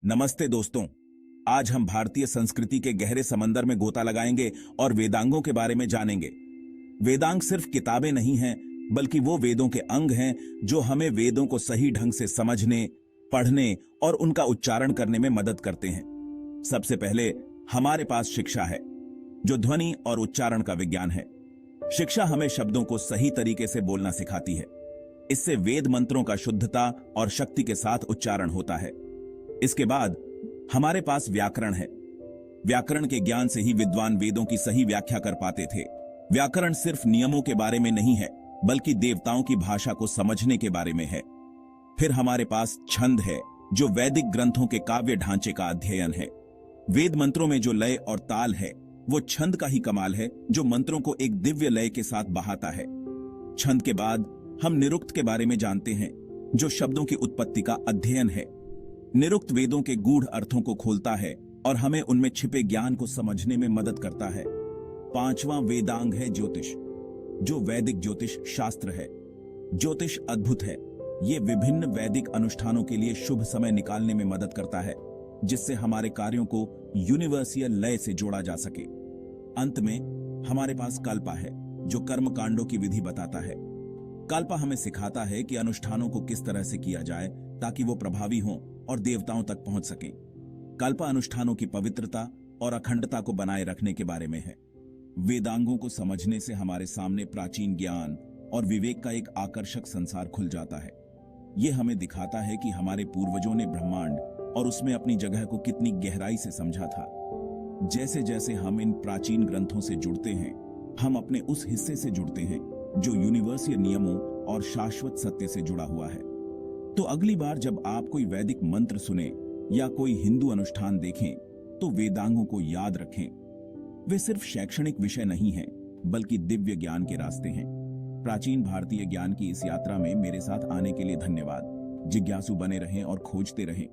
नमस्ते दोस्तों। आज हम भारतीय संस्कृति के गहरे समंदर में गोता लगाएंगे और वेदांगों के बारे में जानेंगे। वेदांग सिर्फ किताबें नहीं हैं, बल्कि वो वेदों के अंग हैं जो हमें वेदों को सही ढंग से समझने, पढ़ने और उनका उच्चारण करने में मदद करते हैं। सबसे पहले हमारे पास शिक्षा है, जो ध्वनि और उच्चारण का विज्ञान है। शिक्षा हमें शब्दों को सही तरीके से बोलना सिखाती है। इससे वेद मंत्रों का शुद्धता और शक्ति के साथ उच्चारण होता है। इसके बाद हमारे पास व्याकरण है। व्याकरण के ज्ञान से ही विद्वान वेदों की सही व्याख्या कर पाते थे। व्याकरण सिर्फ नियमों के बारे में नहीं है, बल्कि देवताओं की भाषा को समझने के बारे में है। फिर हमारे पास छंद है, जो वैदिक ग्रंथों के काव्य ढांचे का अध्ययन है। वेद मंत्रों में जो लय और ताल है, वो छंद का ही कमाल है, जो मंत्रों को एक दिव्य लय के साथ बहाता है। छंद के बाद हम निरुक्त के बारे में जानते हैं, जो शब्दों की उत्पत्ति का अध्ययन है। निरुक्त वेदों के गूढ़ अर्थों को खोलता है और हमें उनमें छिपे ज्ञान को समझने में मदद करता है। पांचवां वेदांग है ज्योतिष, जो वैदिक ज्योतिष शास्त्र है। ज्योतिष अद्भुत है। ये विभिन्न वैदिक अनुष्ठानों के लिए शुभ समय निकालने में मदद करता है, जिससे हमारे कार्यों को यूनिवर्सल लय से जोड़ा जा सके। अंत में हमारे पास कल्पा है, जो कर्म कांडों की विधि बताता है। कल्पा हमें सिखाता है कि अनुष्ठानों को किस तरह से किया जाए ताकि वो प्रभावी हों और देवताओं तक पहुंच सकें। कल्पा अनुष्ठानों की पवित्रता और अखंडता को बनाए रखने के बारे में है। वेदांगों को समझने से हमारे सामने प्राचीन ज्ञान और विवेक का एक आकर्षक संसार खुल जाता है। यह हमें दिखाता है कि हमारे पूर्वजों ने ब्रह्मांड और उसमें अपनी जगह को कितनी गहराई से समझा था। जैसे जैसे हम इन प्राचीन ग्रंथों से जुड़ते हैं, हम अपने उस हिस्से से जुड़ते हैं जो यूनिवर्सल नियमों और शाश्वत सत्य से जुड़ा हुआ है। तो अगली बार जब आप कोई वैदिक मंत्र सुने या कोई हिंदू अनुष्ठान देखें, तो वेदांगों को याद रखें। वे सिर्फ शैक्षणिक विषय नहीं हैं, बल्कि दिव्य ज्ञान के रास्ते हैं। प्राचीन भारतीय ज्ञान की इस यात्रा में मेरे साथ आने के लिए धन्यवाद। जिज्ञासु बने रहें और खोजते रहें।